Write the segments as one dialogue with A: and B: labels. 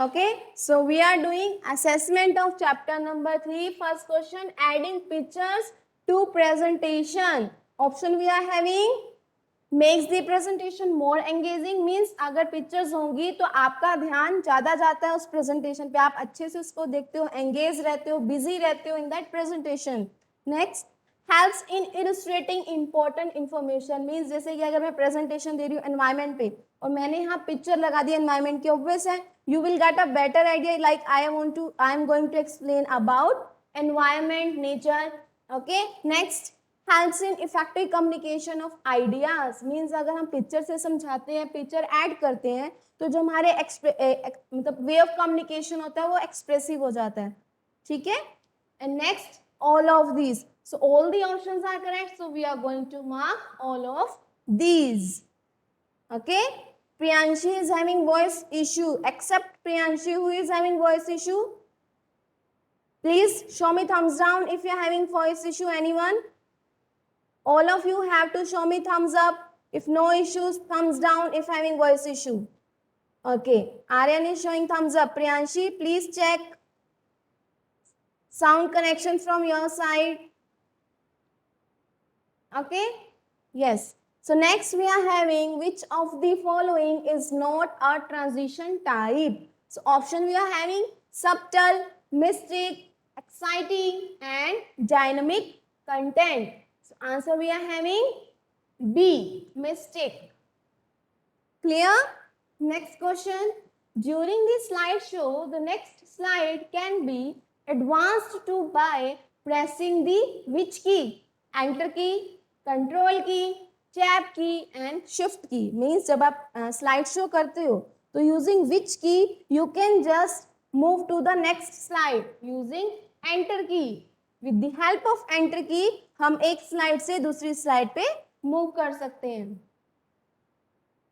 A: Okay, so we are doing assessment of chapter number 3. First question, adding pictures to presentation. Option we are having, makes the presentation more engaging, means अगर pictures होंगी तो आपका ध्यान ज़्यादा जाता है उस presentation पे, आप अच्छे से उसको देखते हो, engage रहते हो, busy रहते हो in that presentation. Next, helps in illustrating important information, means जैसे कि अगर मैं presentation दे रही हूँ environment पे और मैंने यहाँ picture लगा दी environment की, obvious है you will get a better idea, like I am going to explain about environment, nature. Okay, next, helps in effective communication of ideas, means अगर हम पिक्चर से समझाते हैं, पिक्चर ऐड करते हैं तो जो हमारे मतलब वे ऑफ कम्युनिकेशन होता है वो एक्सप्रेसिव हो जाता है. ठीक है. And next, all of these, so all the options are correct, so we are going to mark all of these. Okay, Priyanshi is having voice issue, except Priyanshi who is having voice issue, please show me thumbs down if you are having voice issue. Anyone? All of you have to show me thumbs up if no issues, thumbs down if having voice issue. Okay, Aryan is showing thumbs up. Priyanshi, please check sound connection from your side. Okay, yes. So next we are having, which of the following is not a transition type? So option we are having, subtle, mystic, exciting and dynamic content. So answer we are having B, mystic. Clear? Next question. During the slideshow, the next slide can be advanced to by pressing the which key? Enter key, control key, tab key and shift key. Means जब आप slide show करते हो तो using which key you can just move to the next slide using enter key. With the help of enter key हम एक slide से दूसरी slide पे move कर सकते हैं.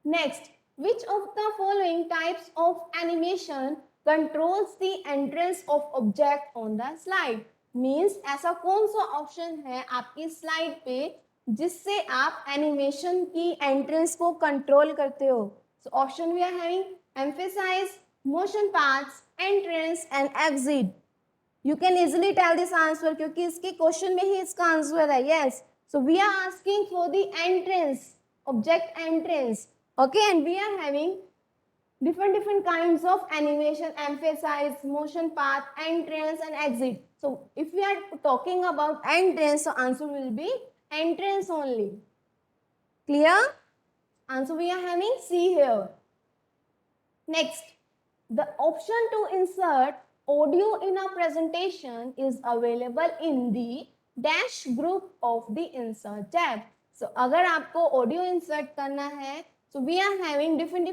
A: Next, which of the following types of animation controls the entrance of object on the slide? Means ऐसा कौन सा ऑप्शन है आपकी स्लाइड पे जिससे आप एनिमेशन की एंट्रेंस को कंट्रोल करते हो? So option we are having, emphasize, motion paths, entrance and exit. You can easily tell this answer क्योंकि इसके क्वेश्चन में ही इसका आंसर है. Yes, so we are asking for the entrance, object entrance. Okay, and we are having different kinds of animation, emphasize, motion path, entrance and exit. So if we are talking about entrance, so answer will be entrance only. Clear? Answer we are having C here. Next, the option to insert audio in a presentation is available in the dash group of the insert tab. So अगर आपको audio insert करना है, so we are having different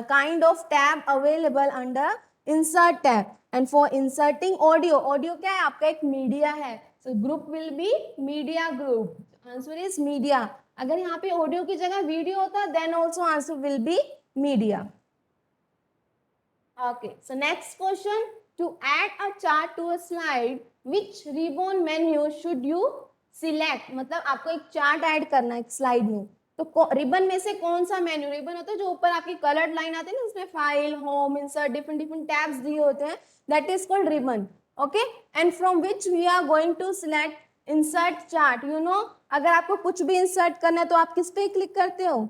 A: kind of tab available under insert tab. And for inserting audio क्या है? आपका एक media है. So group will be media group. Answer is media. अगर यहाँ पे audio की जगह video होता, then also answer will be media. Okay, so next question, to add a chart to a slide, which ribbon menu should you select? मतलब आपको एक chart add करना है एक स्लाइड में, तो रिबन में से कौन सा मेन्यू? रिबन होता है जो ऊपर आपकी कलर्ड लाइन आती है ना, उसमें file, home, insert, different tabs दिए होते हैं, that is called ribbon. Okay, and from which we are going to select insert chart. You know, अगर आपको कुछ भी इंसर्ट करना है तो आप किस पे क्लिक करते हो?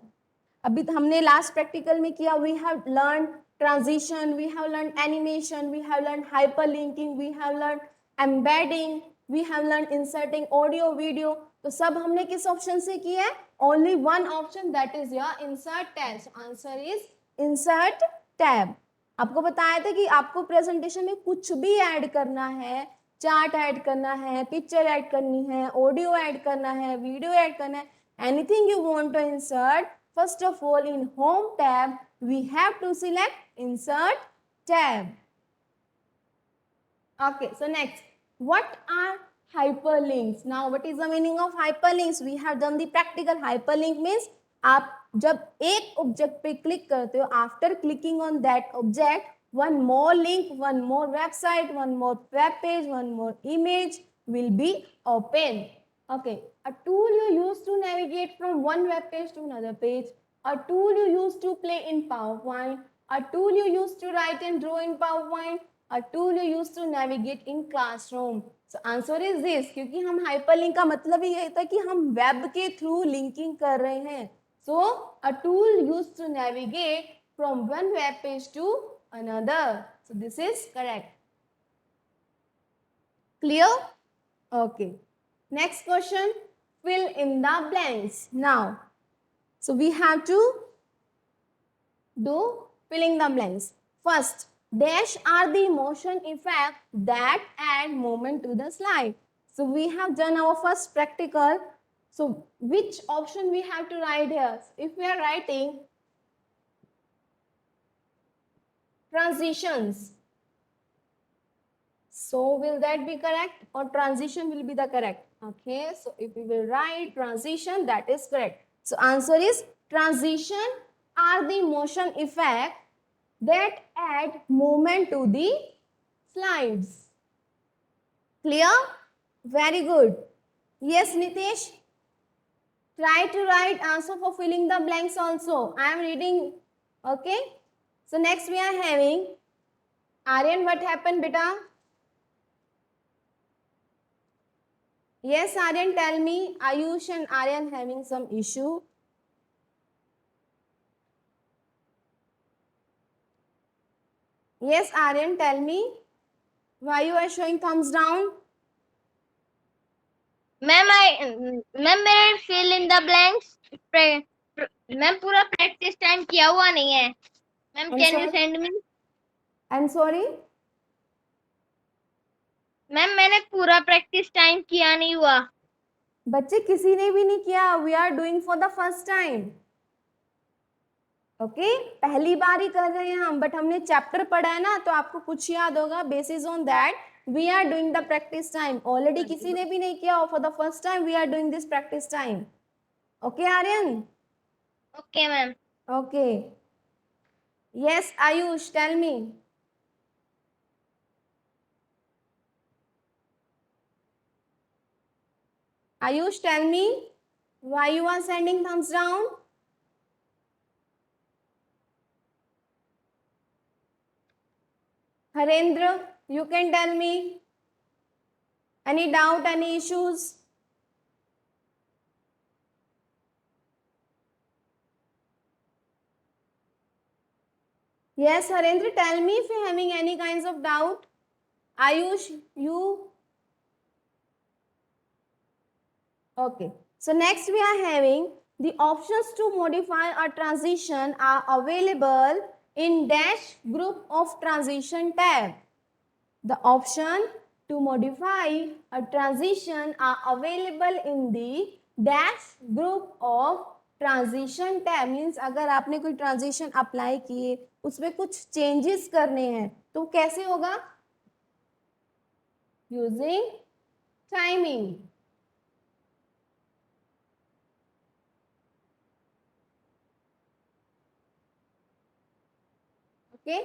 A: अभी हमने लास्ट प्रैक्टिकल में किया, we have learn transition, we have learned animation, we have learned hyperlinking, we have learned embedding, we have learned inserting audio video. तो सब हमने किस ऑप्शन से किया है? Only one option, that is your insert tab. So answer is insert tab. आपको बताया था कि आपको प्रेजेंटेशन में कुछ भी ऐड करना है, चार्ट ऐड करना है, पिक्चर ऐड करनी है, ऑडियो ऐड करना है, वीडियो ऐड करना है, anything you want to insert, first of all in home tab we have to select insert tab. Okay, so next, what are hyperlinks? Now what is the meaning of hyperlinks? We have done the practical. Hyperlink means आप जब एक object पे click करते हो, after clicking on that object, one more link, one more website, one more web page, one more image will be open. Okay, a tool you use to navigate from one web page to another page, a tool you use to play in PowerPoint, A tool you use to write and draw in PowerPoint. A tool you use to navigate in classroom. So answer is this, क्योंकि हम hyperlink का मतलब ही ये था कि हम web के through linking कर रहे हैं. So a tool used to navigate from one web page to another. So this is correct. Clear? Okay. Next question. Fill in the blanks. Now, so we have to do filling the blanks. First, dash are the motion effects that add movement to the slide. So we have done our first practical. So which option we have to write here? If we are writing transitions, so will that be correct or transition will be the correct? Okay, so if we will write transition, that is correct. So answer is transition are the motion effect that add movement to the slides. Clear? Very good. Yes, Nitesh? Try to write answer for filling the blanks also. I am reading. Okay. So next we are having Aryan. What happened, beta? Yes, Aryan, tell me. Ayush and Aryan having some issue. Yes, Aryan, tell me. Why you are showing thumbs down?
B: Ma'am मेरे fill in the blanks ma'am पूरा practice time किया हुआ नहीं है ma'am. Can you send me?
A: I am sorry.
B: Ma'am मैंने पूरा practice time किया नहीं हुआ.
A: बच्चे किसी ने भी नहीं किया. We are doing for the first time. Okay, पहली बार ही कर रहे हैं हम, बट हमने चैप्टर पढ़ा है ना, तो आपको कुछ याद होगा. Basis on that we are doing the practice time. Already किसी ने भी नहीं किया, for the first time we are doing this practice time. Okay Aryan?
B: Okay ma'am.
A: Okay. Yes Ayush, tell me. Ayush, tell me why you are sending thumbs down. Harendra, you can tell me. Any doubt, any issues? Yes, Harendra, tell me if you're having any kinds of doubt. Ayush, you? Okay. So next we are having the options to modify a transition are available in dash group of transition tab. The option to modify a transition are available in the dash group of transition tab. Means अगर आपने कोई transition apply किए, उसमें कुछ changes करने हैं, तो कैसे होगा? Using timing. Okay,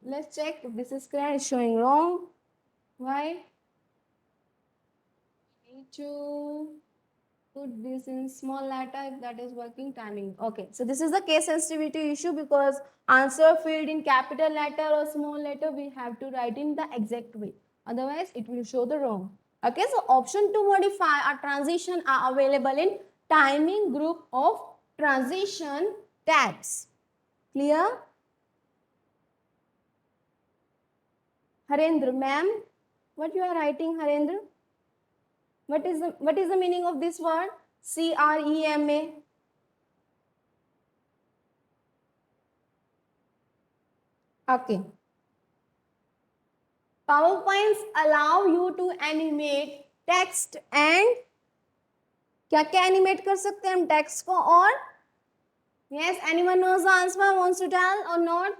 A: let's check if this is correct. It's showing wrong. Why? Need to put this in small letter if that is working. Timing. Okay, so this is the case sensitivity issue, because answer filled in capital letter or small letter we have to write in the exact way, otherwise it will show the wrong. Okay, so option to modify a transition are available in timing group of transition tabs. Clear? Harendra, ma'am, what you are writing, Harendra? What is the meaning of this word? CREMA. Okay. PowerPoints allow you to animate text and क्या क्या animate कर सकते हैं हम text को और? Yes, anyone knows the answer, wants to tell or not?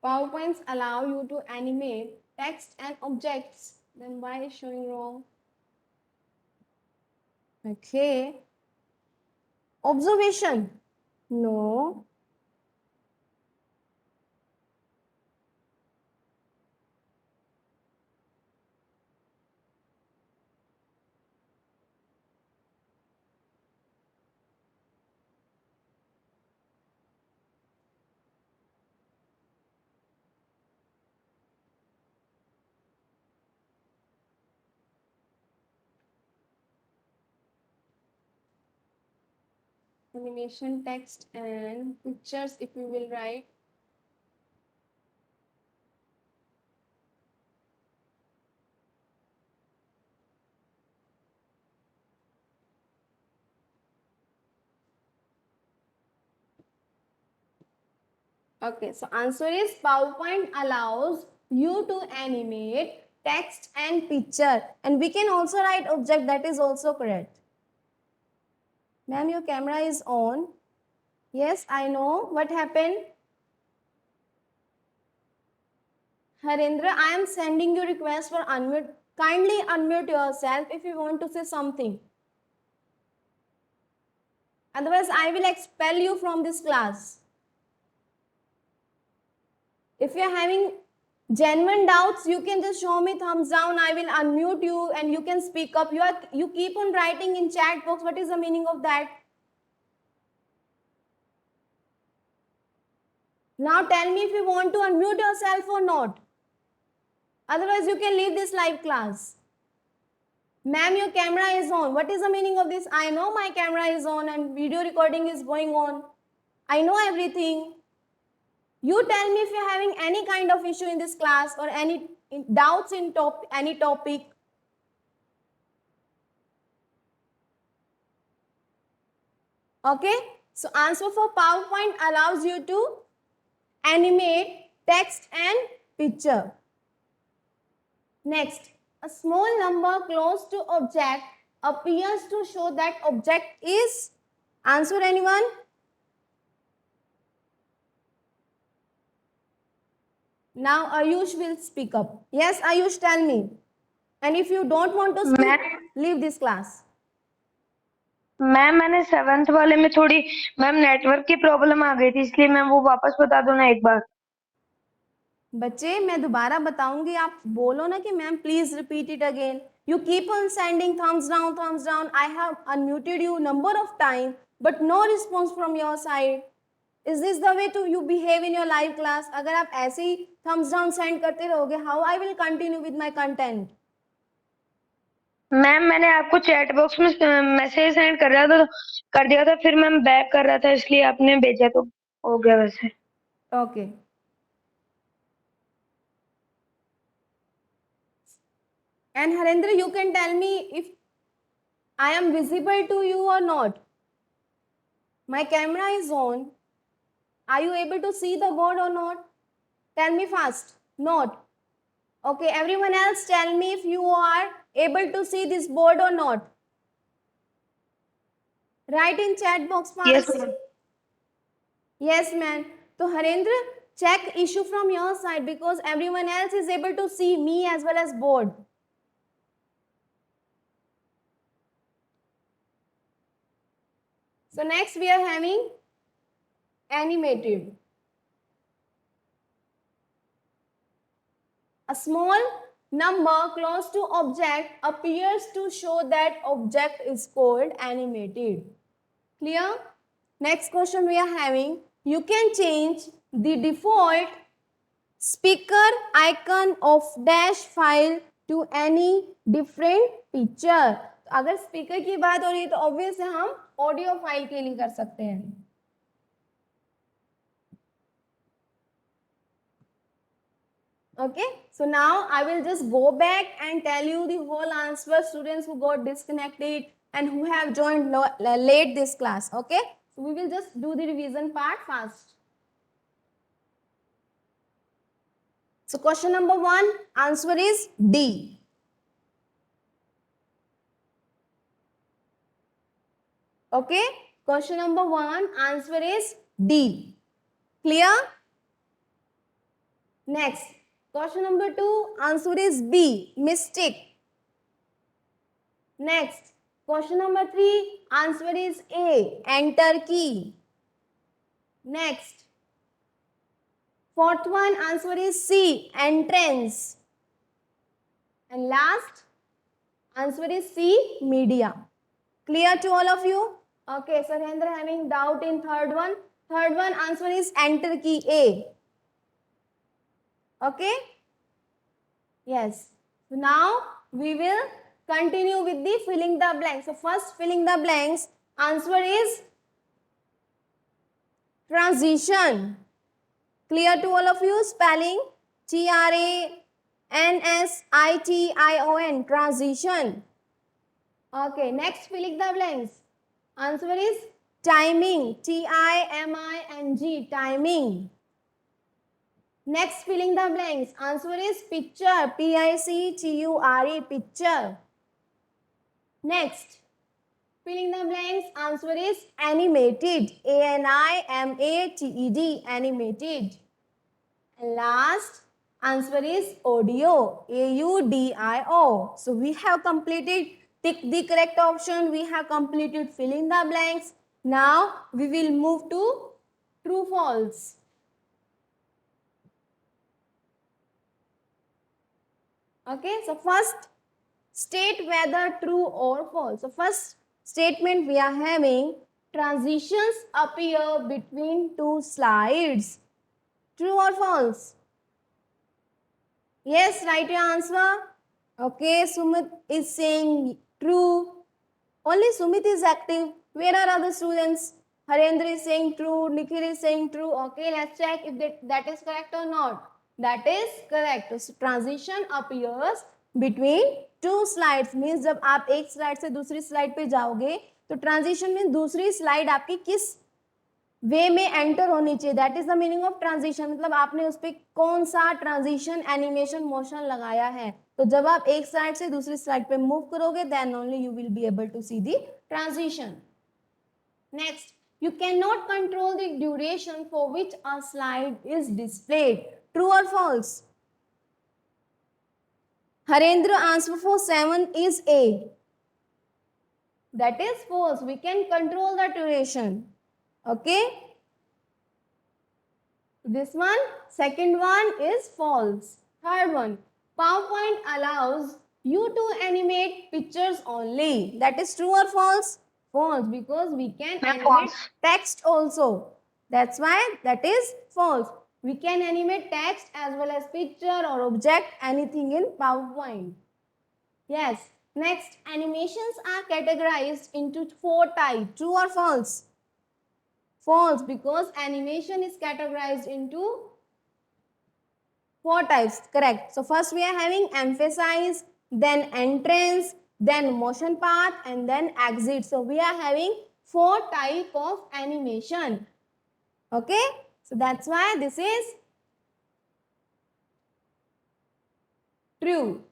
A: PowerPoints allow you to animate text and objects. Then why is showing wrong? Okay. Observation. No. animation, text and pictures if you will write. Okay, so answer is PowerPoint allows you to animate text and picture, and we can also write object. That is also correct. Ma'am, your camera is on. Yes, I know. What happened? Harendra, I am sending you request for unmute. Kindly unmute yourself if you want to say something. Otherwise, I will expel you from this class. If you are having genuine doubts, you can just show me thumbs down. I will unmute you and you can speak up. You keep on writing in chat box. What is the meaning of that? Now tell me if you want to unmute yourself or not. Otherwise, you can leave this live class. Ma'am, your camera is on. What is the meaning of this? I know my camera is on and video recording is going on. I know everything. You tell me if you're having any kind of issue in this class or any doubts in any topic. Okay? So answer for PowerPoint allows you to animate text and picture. Next, a small number close to object appears to show that object is. Answer anyone? Now Ayush will speak up. Yes, Ayush, tell me. And if you don't want to speak, leave this class.
C: Ma'am मैंने 7th वाले में थोड़ी ma'am network की problem आ गई थी, इसलिए ma'am वो वापस बता दो ना एक बार।
A: बच्चे मैं दोबारा बताऊंगी, आप बोलो ना कि ma'am please repeat it again. You keep on sending thumbs down, thumbs down. I have unmuted you number of time, but no response from your side. Is this the way to you behave in your live class? अगर आप ऐसे ही thumbs down send करते रहोगे, how I will continue with my content?
C: Ma'am मैंने आपको chat box में message send कर दिया था, फिर मैम बैक कर रहा था, इसलिए आपने भेजा तो हो गया वैसे.
A: Okay. And Harendra, you can tell me if I am visible to you or not. My camera is on. Are you able to see the board or not? Tell me fast. Not. Okay, everyone else tell me if you are able to see this board or not. Write in chat box fast.
C: Yes, ma'am.
A: Yes, man. So Harendra, check issue from your side because everyone else is able to see me as well as board. So next we are having animated. A small number close to object appears to show that object is called animated. Clear? Next question we are having. You can change the default speaker icon of dash file to any different picture. तो अगर speaker की बात हो रही है तो obvious है हम ऑडियो फाइल के लिए कर सकते हैं. Okay, so now I will just go back and tell you the whole answer, students who got disconnected and who have joined late this class. Okay, so we will just do the revision part fast. So question number 1, answer is D. Okay, question number 1, answer is D. Clear? Next, question number 2, answer is B, mystic. Next, question number 3, answer is A, enter key. Next, fourth one, answer is C, entrance. And last, answer is C, media. Clear to all of you? Okay, Sarendra having doubt in third one. Third one, answer is enter key, A. Okay? Yes. So now we will continue with the filling the blanks. So first filling the blanks, answer is Transition. Clear to all of you? Spelling transition. Transition. Okay, next fill in the blanks. Answer is timing. timing. Timing. Next filling the blanks. Answer is picture. picture. Picture. Next. Filling the blanks. Answer is animated. animated. Animated. And last answer is audio. audio. So we have completed, tick the correct option. We have completed filling the blanks. Now we will move to true false. Okay, so first state whether true or false. So first statement we are having, transitions appear between two slides. True or false? Yes, write your answer. Okay, Sumit is saying true. Only Sumit is active. Where are other students? Harendra is saying true. Nikhil is saying true. Okay, let's check if that is correct or not. That is correct. So transition appears between two slides. Means जब आप एक slide से दूसरी slide पे जाओगे तो transition में दूसरी स्लाइड आपकी किस वे में एंटर होनी चाहिए. That is the meaning of transition. मतलब आपने उस पर कौन सा ट्रांजिशन एनिमेशन मोशन लगाया है. तो जब आप एक स्लाइड से दूसरी स्लाइड पे मूव करोगे then only you will be able to see the transition. Next, you cannot control the duration for which a slide is displayed. True or false? Harendra answer for 7 is A. That is false. We can control the duration. Okay. This one, second one is false. Third one, PowerPoint allows you to animate pictures only. That is true or false? False, because we can animate
C: false.
A: text also. That's why that is false. We can animate text as well as picture or object, anything in PowerPoint. Yes. Next, animations are categorized into 4 types. True or false? False, because animation is categorized into 4 types. Correct. So first we are having emphasize, then entrance, then motion path, and then exit. So we are having 4 type of animation. Okay. So that's why this is true.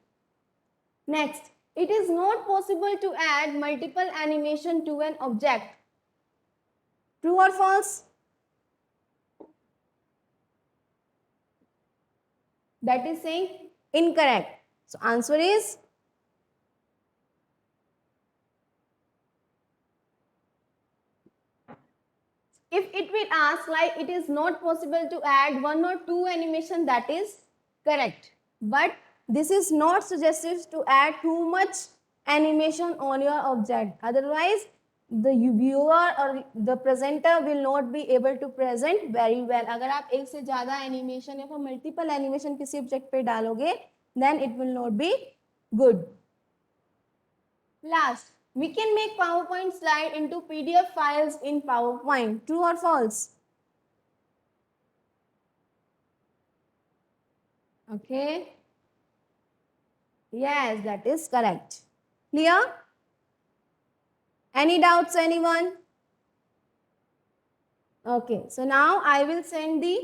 A: Next, it is not possible to add multiple animation to an object. True or false? That is saying incorrect. So answer is if it will ask like it is not possible to add 1 or 2 animation, that is correct. But this is not suggestive to add too much animation on your object. Otherwise, the viewer or the presenter will not be able to present very well. अगर आप एक से ज़्यादा animation या फिर multiple animation किसी object पे डालोगे, then it will not be good. Last, we can make PowerPoint slide into PDF files in PowerPoint. True or false? Okay. Yes, that is correct. Clear? Any doubts, anyone? Okay, so now I will send the